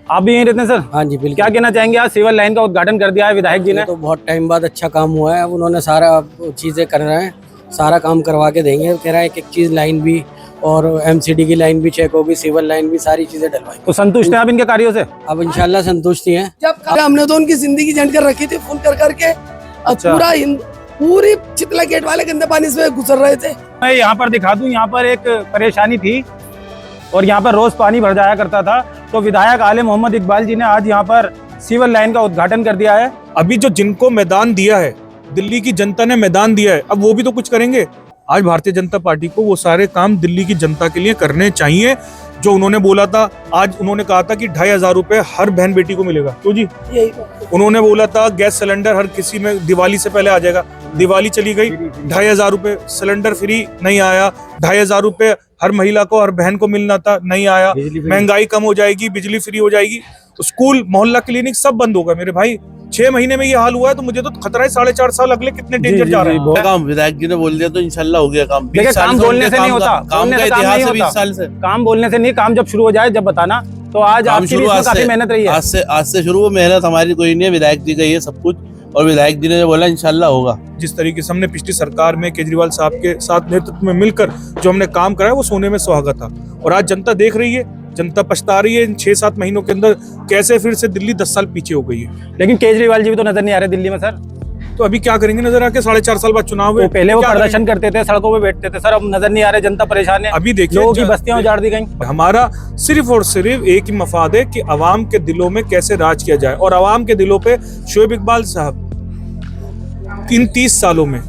आप भी यहीं रहते हैं सर? हाँ जी बिल्कुल। क्या कहना चाहेंगे, आज सिविल लाइन का उद्घाटन कर दिया है विधायक जी ने? तो बहुत टाइम बाद अच्छा काम हुआ है। अब उन्होंने सारा चीज़ें कर रहे हैं, सारा काम करवा के देंगे। कह रहा है एक चीज़ लाइन भी और एमसीडी की लाइन भी चेक होगी, सिविल लाइन भी, सारी चीज़ें डलवाई। तो संतुष्ट हैं आप इनके कार्यों से? अब इंशाल्लाह संतुष्ट ही हैं। जब हमने तो उनकी जिंदगी झंड कर रखी थी फोन कर करके। अब पूरी चितला गेट वाले गंदे पानी से गुजर रहे थे। मैं यहाँ पर दिखा दूं, यहाँ पर एक परेशानी थी और यहाँ पर रोज पानी भर जाया करता था। तो विधायक आले मोहम्मद इकबाल जी ने आज यहाँ पर सिविल लाइन का उद्घाटन कर दिया है। अभी जो जिनको मैदान दिया है, दिल्ली की जनता ने मैदान दिया है, अब वो भी तो कुछ करेंगे। आज भारतीय जनता पार्टी को वो सारे काम दिल्ली की जनता के लिए करने चाहिए जो उन्होंने बोला था। आज उन्होंने कहा था कि 2500 रुपए हर बहन बेटी को मिलेगा। तो जी उन्होंने बोला था गैस सिलेंडर हर किसी में दिवाली से पहले आ जाएगा। दिवाली चली गई, 2500 रुपए सिलेंडर फ्री नहीं आया। 2500 रुपए हर महिला को, हर बहन को मिलना था, नहीं आया। महंगाई कम हो जाएगी, बिजली फ्री हो जाएगी। तो स्कूल, मोहल्ला क्लिनिक सब बंद होगा मेरे भाई। 6 महीने में ये हाल हुआ है तो मुझे तो खतरा है 4.5 साल अगले कितने डेंजर जा रहे हैं। काम विधायक जी ने बोल दिया तो इंशाल्लाह हो गया काम। देखिए काम बोलने से नहीं होता, काम का इतिहास है 20 साल से। काम बोलने से नहीं, काम जब शुरू हो जाए जब बताना। तो आज आपकी भी इसमें काफी मेहनत रही है। आज से शुरू, मेहनत हमारी कोई नहीं है, विधायक जी का ये सब कुछ। और विधायक जी ने जो बोला इंशाल्लाह होगा। जिस तरीके से हमने पिछली सरकार में केजरीवाल साहब के साथ नेतृत्व में मिलकर जो हमने काम करा है वो सोने में सुहागा था। और आज जनता देख रही है, जनता पछता रही है इन 6-7 महीनों के अंदर कैसे फिर से दिल्ली 10 साल पीछे हो गई है। लेकिन केजरीवाल जी भी तो नजर नहीं आ रहे दिल्ली में सर। तो अभी क्या करेंगे नजर आके? 4.5 साल बाद चुनाव है। तो पहले वो प्रदर्शन करते थे, सड़कों पे बैठते थे सर, अब नजर नहीं आ रहे, जनता परेशान है। अभी देखिए लोगों की बस्तियां उजाड़ दी गई। हमारा सिर्फ और सिर्फ एक ही मफाद है कि अवाम के दिलों में कैसे राज किया जाए। और अवाम के दिलों पे शोएब इकबाल साहब, इन 30 सालों में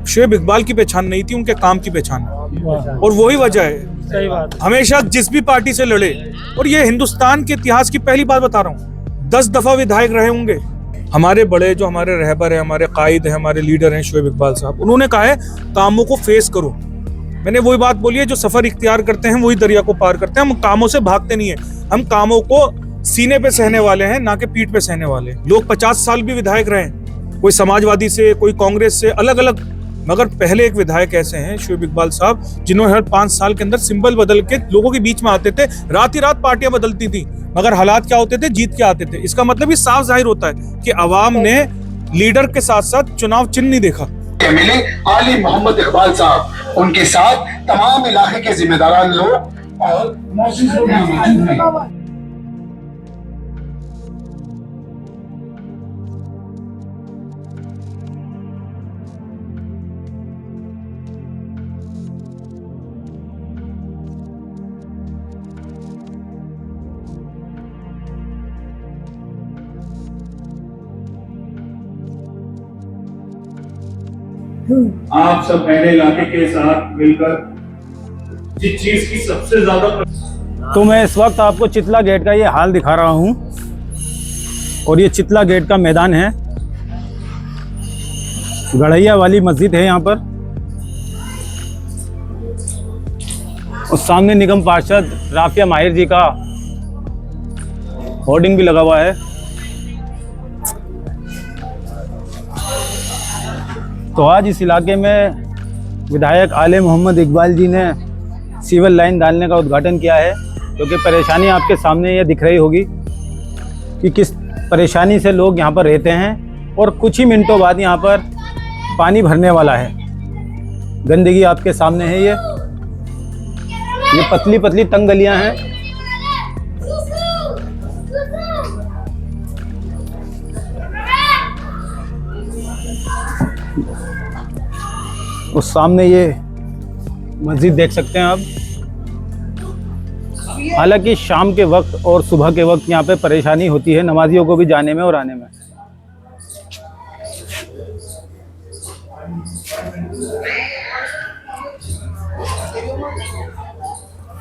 शोएब इकबाल की पहचान नहीं थी, उनके काम की पहचान है। और वही वजह है सही बात। हमेशा जिस भी पार्टी से लड़े, और ये हिंदुस्तान के इतिहास की पहली बात बता रहा हूँ, 10 दफा विधायक रहे होंगे। हमारे बड़े जो हमारे रहबर है, हमारे कायद है, हमारे लीडर हैं शोएब इकबाल साहब, उन्होंने कहा है कामों को फेस करो। मैंने वही बात बोली है, जो सफर इख्तियार करते हैं वही दरिया को पार करते हैं। हम कामों से भागते नहीं है, हम कामों को सीने पे सहने वाले हैं, ना कि पीठ पे सहने वाले। लोग 50 साल भी विधायक रहे, कोई समाजवादी से, कोई कांग्रेस से, अलग अलग। मगर पहले एक विधायक ऐसे हैं शोएब इकबाल साहब, जिन्होंने हर 5 साल के अंदर सिंबल बदल के लोगों के बीच में आते थे। रात ही रात पार्टियां बदलती थी, मगर हालात क्या होते थे? जीत के आते थे। इसका मतलब ये साफ जाहिर होता है कि अवाम ने लीडर के साथ साथ चुनाव चिन्ह नहीं देखा। मिले आली मोहम्मद इकबाल साहब, उनके साथ तमाम इलाके के जिम्मेदारान लोग और मौजूद लोग। आप सब मेरे इलाके के साथ मिलकर जिस चीज की सबसे ज्यादा तो मैं इस वक्त आपको चितला गेट का ये हाल दिखा रहा हूँ। और ये चितला गेट का मैदान है, गढ़ैया वाली मस्जिद है यहाँ पर। और सामने निगम पार्षद राफिया माहिर जी का होर्डिंग भी लगा हुआ है। तो आज इस इलाके में विधायक आले मोहम्मद इकबाल जी ने सिविल लाइन डालने का उद्घाटन किया है, क्योंकि परेशानी आपके सामने ये दिख रही होगी कि किस परेशानी से लोग यहाँ पर रहते हैं। और कुछ ही मिनटों बाद यहाँ पर पानी भरने वाला है। गंदगी आपके सामने है, ये पतली पतली तंग गलियाँ हैं। उस सामने ये मस्जिद देख सकते हैं आप। हालांकि शाम के वक्त और सुबह के वक्त यहाँ पे परेशानी होती है नमाजियों को भी जाने में और आने में।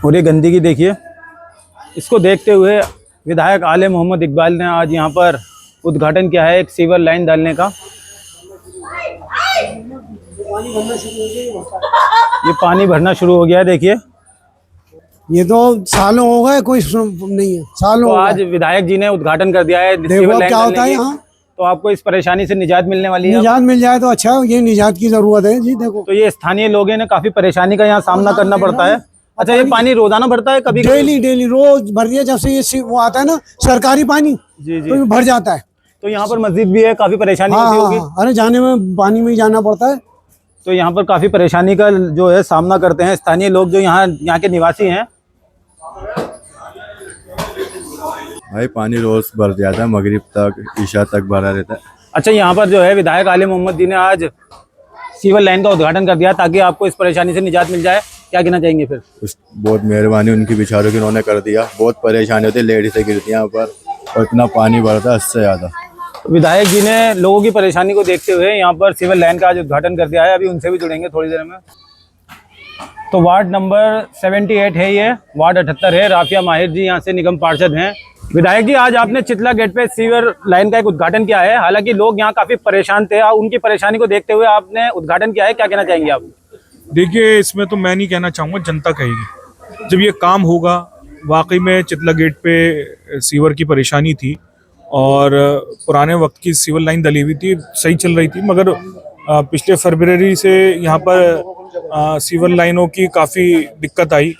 और ये गंदगी देखिए। इसको देखते हुए विधायक आले मोहम्मद इकबाल ने आज यहाँ पर उद्घाटन किया है एक सिविल लाइन डालने का। ये पानी भरना शुरू हो गया है, देखिए। ये तो सालों हो गए, कोई नहीं है, सालों। तो आज विधायक जी ने उद्घाटन कर दिया है। देखो क्या होता है यहाँ। तो आपको इस परेशानी से निजात मिलने वाली है। निजात मिल जाए तो अच्छा है, ये निजात की जरूरत है जी। देखो तो ये स्थानीय लोगों ने काफी परेशानी का यहाँ सामना करना पड़ता है। अच्छा, ये पानी रोजाना भरता है कभी? डेली डेली रोज भर दिया। जब से ये वो आता है ना सरकारी पानी, जी जी। तो ये भर जाता है। तो यहाँ पर मस्जिद भी है, काफी परेशानी हाँ होती हाँ होगी। हाँ, अरे जाने में पानी में ही जाना पड़ता है। तो यहाँ पर काफी परेशानी का जो है सामना करते हैं स्थानीय लोग जो यहाँ के निवासी हैं। भाई पानी रोज भर जाता है, मगरिब तक ईशा तक भरा रहता है। अच्छा, यहाँ पर जो है विधायक आले मोहम्मद जी ने आज सीवर लाइन का उद्घाटन कर दिया ताकि आपको इस परेशानी से निजात मिल जाए, क्या कहना चाहेंगे फिर? बहुत मेहरबानी उनकी बेचारों की, उन्होंने कर दिया। बहुत परेशानी होती है, लेडीजें गिरती हैं यहाँ पर और इतना पानी भरता है इससे ज़्यादा। विधायक जी ने लोगों की परेशानी को देखते हुए यहाँ पर सीवर लाइन का आज उद्घाटन कर दिया है। अभी उनसे भी जुड़ेंगे थोड़ी देर में। तो वार्ड नंबर 78 है, ये वार्ड 78 है। राफिया माहिर जी यहाँ से निगम पार्षद हैं। विधायक जी, आज आपने चितला गेट पे सीवर लाइन का एक उद्घाटन किया है। हालांकि लोग यहाँ काफी परेशान थे, उनकी परेशानी को देखते हुए आपने उद्घाटन किया है, क्या कहना चाहेंगे आप? देखिए, इसमें तो मैं नहीं कहना चाहूँगा, जनता कहेगी। जब ये काम होगा, वाकई में चितला गेट पे सीवर की परेशानी थी और पुराने वक्त की सीवर लाइन डली हुई थी, सही चल रही थी, मगर पिछले फरवरी से यहाँ पर सीवर लाइनों की काफ़ी दिक्कत आई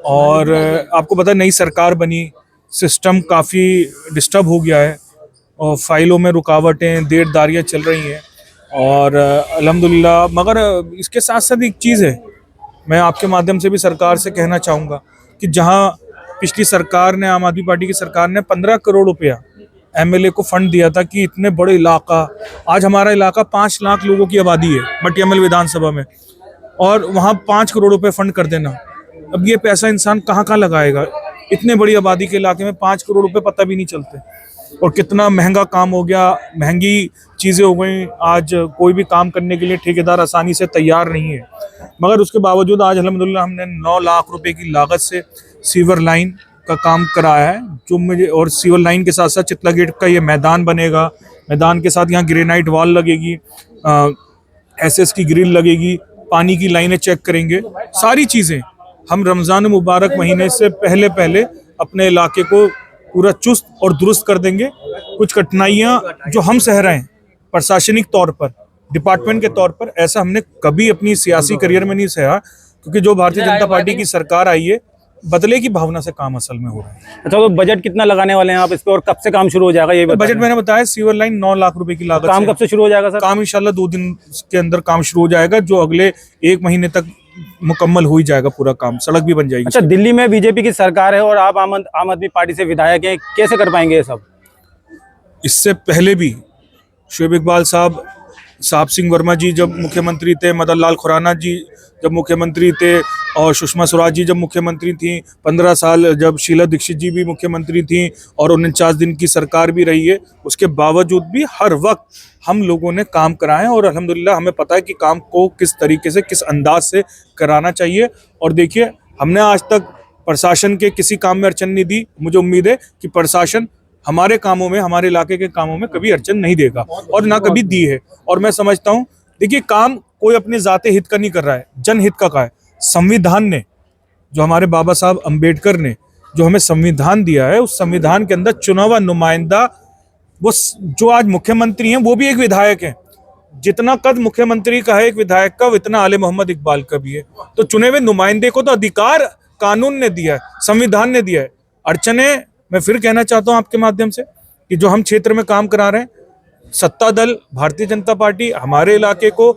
और आपको पता है नई सरकार बनी, सिस्टम काफ़ी डिस्टर्ब हो गया है और फाइलों में रुकावटें, देरदारियाँ चल रही हैं और अल्हम्दुलिल्लाह। मगर इसके साथ साथ एक चीज़ है, मैं आपके माध्यम से भी सरकार से कहना चाहूँगा कि जहाँ पिछली सरकार ने, आम आदमी पार्टी की सरकार ने 15 करोड़ रुपया एमएलए को फंड दिया था कि इतने बड़े इलाका, आज हमारा इलाका 5 लाख लोगों की आबादी है मटियामल विधानसभा में, और वहाँ 5 करोड़ रुपए फंड कर देना। अब ये पैसा इंसान कहाँ कहाँ लगाएगा? इतने बड़ी आबादी के इलाके में 5 करोड़ रुपए पता भी नहीं चलते। और कितना महंगा काम हो गया, महंगी चीज़ें हो गई। आज कोई भी काम करने के लिए ठेकेदार आसानी से तैयार नहीं है, मगर उसके बावजूद आज अल्हम्दुलिल्लाह हमने 9 लाख रुपए की लागत से सीवर लाइन का काम कराया है, जो मुझे, और सीवर लाइन के साथ साथ चितला गेट का ये मैदान बनेगा। मैदान के साथ यहाँ ग्रेनाइट वॉल लगेगी, एसएस की ग्रिल लगेगी, पानी की लाइनें चेक करेंगे। सारी चीज़ें हम रमज़ान मुबारक महीने से पहले अपने इलाके को पूरा चुस्त और दुरुस्त कर देंगे। कुछ कठिनाइयाँ जो हम सह रहे हैं प्रशासनिक तौर पर, डिपार्टमेंट के तौर पर, ऐसा हमने कभी अपनी सियासी करियर में नहीं सहा, क्योंकि जो भारतीय जनता पार्टी की सरकार आई है, बदले की भावना से काम असल में हो रहा है। अच्छा, तो बजट कितना लगाने वाले हैं आप इस पे और कब से काम शुरू हो जाएगा? ये बजट मैंने बताया, सीवर लाइन 9 लाख रुपए की लागत। काम कब से शुरू हो जाएगा सर? काम इंशाल्लाह 2 दिन के अंदर काम शुरू हो जाएगा, जो अगले 1 महीने तक मुकम्मल हो ही जाएगा पूरा काम। सड़क भी बन जाएगी। अच्छा, दिल्ली में बीजेपी की सरकार है और आप आम आदमी पार्टी से विधायक हैं, कैसे कर पाएंगे ये सब? इससे पहले भी शोएब इकबाल साहब, साहब सिंह वर्मा जी जब मुख्यमंत्री थे, मदन लाल खुराना जी जब मुख्यमंत्री थे, और सुषमा स्वराज जी जब मुख्यमंत्री थी, 15 साल जब शीला दीक्षित जी भी मुख्यमंत्री थी और 49 दिन की सरकार भी रही है, उसके बावजूद भी हर वक्त हम लोगों ने काम कराए और अल्हम्दुलिल्लाह हमें पता है कि काम को किस तरीके से, किस अंदाज से कराना चाहिए। और देखिए, हमने आज तक प्रशासन के किसी काम में अड़चन नहीं दी। मुझे उम्मीद है कि प्रशासन हमारे कामों में, हमारे इलाके के कामों में कभी अड़चन नहीं देगा और ना कभी दी है। और मैं समझता हूँ, देखिए, काम कोई अपने जाते हित का नहीं कर रहा है, जनहित का है। संविधान ने, जो हमारे बाबा साहब अम्बेडकर ने जो हमें संविधान दिया है, उस संविधान के अंदर चुना हुआ नुमाइंदा, वो जो आज मुख्यमंत्री हैं, वो भी एक विधायक हैं। जितना कद मुख्यमंत्री का है एक विधायक का, उतना आले मोहम्मद इकबाल का भी है। तो चुने हुए नुमाइंदे को तो अधिकार कानून ने दिया है, संविधान ने दिया है। अड़चने, मैं फिर कहना चाहता हूं आपके माध्यम से कि जो हम क्षेत्र में काम करा रहे हैं, सत्ता दल भारतीय जनता पार्टी हमारे इलाके को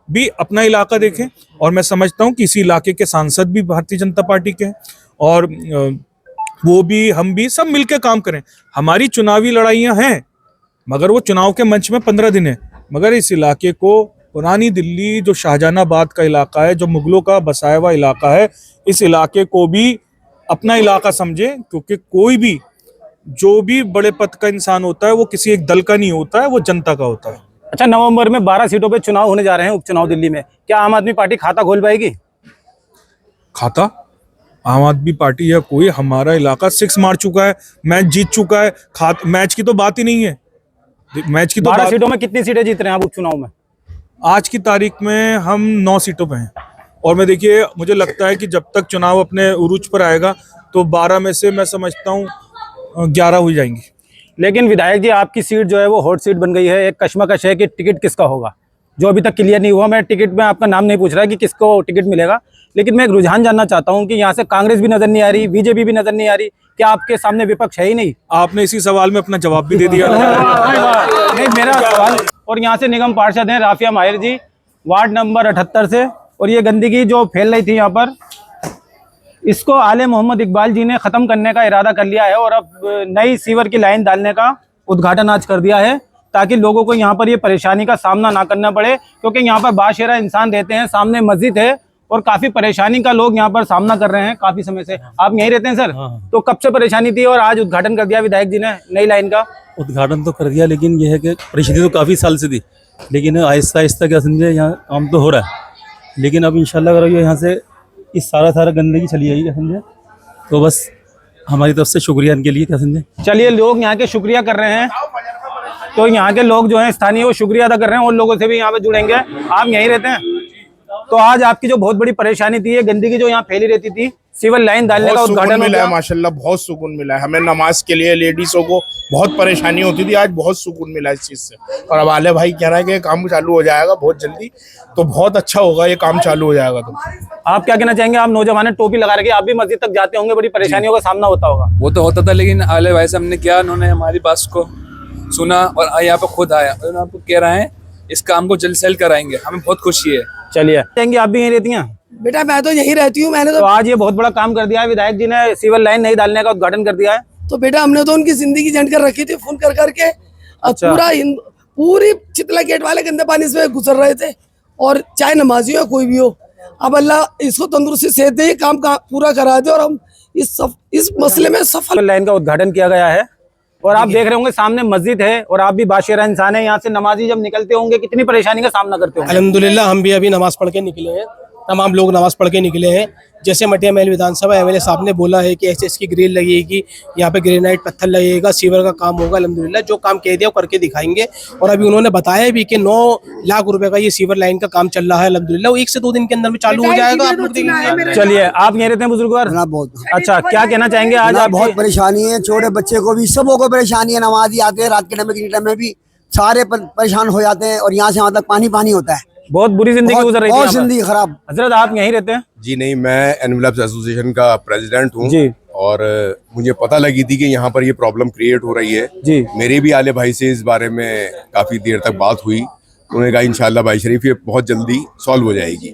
भी अपना इलाका देखें, और मैं समझता हूं कि इसी इलाके के सांसद भी भारतीय जनता पार्टी के हैं और वो भी, हम भी, सब मिलकर काम करें। हमारी चुनावी लड़ाइयां हैं, मगर वो चुनाव के मंच में 15 दिन है, मगर इस इलाके को, पुरानी दिल्ली जो शाहजहानाबाद का इलाका है, जो मुगलों का बसाया हुआ इलाका है, इस इलाके को भी अपना इलाका समझे, क्योंकि कोई भी, जो भी बड़े पद का इंसान होता है, वो किसी एक दल का नहीं होता है, वो जनता का होता है। अच्छा, नवंबर में 12 सीटों पे चुनाव होने जा रहे हैं, उपचुनाव दिल्ली में, क्या आम आदमी पार्टी खाता खोल पाएगी? खाता आम आदमी पार्टी या कोई, हमारा इलाका 6 मार चुका है, मैच जीत चुका है। मैच की तो बात ही नहीं है। मैच की तो 12 सीटों में कितनी सीटें जीत रहे हैं आप उपचुनाव में? आज की तारीख में हम 9 सीटों पे हैं, और मैं, देखिए, मुझे लगता है कि जब तक चुनाव अपने उरूज पर आएगा तो 12 में से मैं समझता हूँ 11 हो जाएंगी। लेकिन विधायक जी, आपकी सीट जो है वो हॉट सीट बन गई है। एक कश्मकश है कि टिकट किसका होगा। जो अभी तक क्लियर नहीं हुआ। मैं टिकट में आपका नाम नहीं पूछ रहा कि किसको टिकट मिलेगा, लेकिन मैं एक रुझान जानना चाहता हूं कि यहाँ से कांग्रेस भी नजर नहीं आ रही, बीजेपी भी नजर नहीं आ रही, क्या आपके सामने विपक्ष है ही नहीं? आपने इसी सवाल में अपना जवाब भी दे दिया। नहीं, मेरा सवाल। और यहाँ से निगम पार्षद हैं राफिया माहिर जी, वार्ड नंबर 78 से, और ये गंदगी जो फैल रही थी यहाँ पर, इसको आले मोहम्मद इकबाल जी ने खत्म करने का इरादा कर लिया है और अब नई सीवर की लाइन डालने का उद्घाटन आज कर दिया है, ताकि लोगों को यहाँ पर ये परेशानी का सामना ना करना पड़े, क्योंकि यहाँ पर बाशेरा इंसान रहते हैं, सामने मस्जिद है और काफी परेशानी का लोग यहाँ पर सामना कर रहे हैं काफी समय से। आप यहीं रहते हैं सर? तो कब से परेशानी थी और आज उद्घाटन कर दिया विधायक जी ने नई लाइन का? उद्घाटन तो कर दिया, लेकिन यह है कि परेशानी तो काफ़ी साल से थी, लेकिन आहिस्ता आहिस्ता क्या समझे यहाँ काम तो हो रहा है। लेकिन अब इंशाल्लाह अगर यहाँ से इस सारा गंदगी चली जाएगी क्या समझे, तो बस हमारी तरफ से शुक्रिया इनके लिए क्या समझे। चलिए, लोग यहाँ के शुक्रिया कर रहे हैं, तो यहाँ के लोग जो हैं स्थानीय वो शुक्रिया अदा कर रहे हैं, और लोगों से भी यहाँ पे जुड़ेंगे। आप यहीं रहते हैं? तो आज आपकी जो बहुत बड़ी परेशानी थी, ये गंदगी जो यहाँ फैली रहती थी, सिविल लाइन डालने का उद्घाटन मिला है। माशाल्लाह बहुत सुकून मिला है हमें। नमाज के लिए लेडीजों को बहुत परेशानी होती थी, आज बहुत सुकून मिला इस चीज से। और अब आले भाई कह रहा है कि काम चालू हो जाएगा बहुत जल्दी, तो बहुत अच्छा होगा, ये काम चालू हो जाएगा। तो आप क्या कहना चाहेंगे? आप नौजवान हैं, टोपी लगा रखे, आप भी मस्जिद तक जाते होंगे, बड़ी परेशानियों का सामना होता होगा। वो तो होता था, लेकिन आले भाई साहब ने क्या, उन्होंने हमारी बात को सुना और यहाँ पे खुद आया और आपको कह रहे हैं इस काम को जल्द से जल्द कराएंगे। हमें बहुत खुशी है। चलिए, कहेंगे आप भी यहीं रहती हैं? बेटा मैं तो यहीं रहती हूँ। मैंने तो आज ये बहुत बड़ा काम कर दिया है, विधायक जी ने सिविल लाइन नहीं डालने का उद्घाटन कर दिया है। तो बेटा हमने तो उनकी जिंदगी झंड कर रखी थी फोन कर करके। अच्छा। पूरी चितला गेट वाले गंदे पानी से गुजर रहे थे, और चाहे नमाजी हो कोई भी हो, अब अल्लाह इसको तंदुरुस्ती सेहत दे, काम का पूरा करा दे और हम इस मसले में सफल। लाइन का उद्घाटन किया गया है और आप देख रहे होंगे सामने मस्जिद है, और आप भी बाशिरा इंसान है, यहाँ से नमाजी जब निकलते होंगे कितनी परेशानी का सामना करते होंगे। अल्हम्दुलिल्लाह हम भी अभी नमाज पढ़ के निकले हैं, तमाम लोग नमाज पढ़ के निकले हैं। जैसे मटिया महल विधानसभा एमएलए साहब ने बोला है कि ऐसे इसकी ग्रिल लगेगी, यहाँ पे ग्रेनाइट पत्थर लगेगा, सीवर का काम होगा। अल्हम्दुलिल्लाह जो काम कह दिया वो करके दिखाएंगे। और अभी उन्होंने बताया भी कि 9 लाख रुपए का ये सीवर लाइन का काम चल रहा है। अल्हम्दुलिल्लाह 1 से 2 दिन के अंदर में चालू हो जाएगा। आप लोग देखेंगे। चलिए, आप यहीं रहते हैं बुजुर्गवार? बहुत अच्छा, क्या कहना चाहेंगे? आज आप बहुत परेशानी है, छोटे बच्चे को भी, सबों को परेशानी है। नमाजी आते हैं रात के टाइम में भी सारे परेशान हो जाते हैं, और यहाँ से वहाँ तक पानी होता है। बहुत बुरी जिंदगी गुजर रही है, बहुत जिंदगी खराब। हजरत आप यहीं रहते हैं? जी नहीं, मैं एनवेलप्स एसोसिएशन का प्रेसिडेंट हूँ जी। और मुझे पता लगी थी कि यहाँ पर ये प्रॉब्लम क्रिएट हो रही है जी। मेरे भी आले भाई से इस बारे में काफ़ी देर तक बात हुई, उन्होंने कहा इंशाल्लाह भाई शरीफ ये बहुत जल्दी सॉल्व हो जाएगी।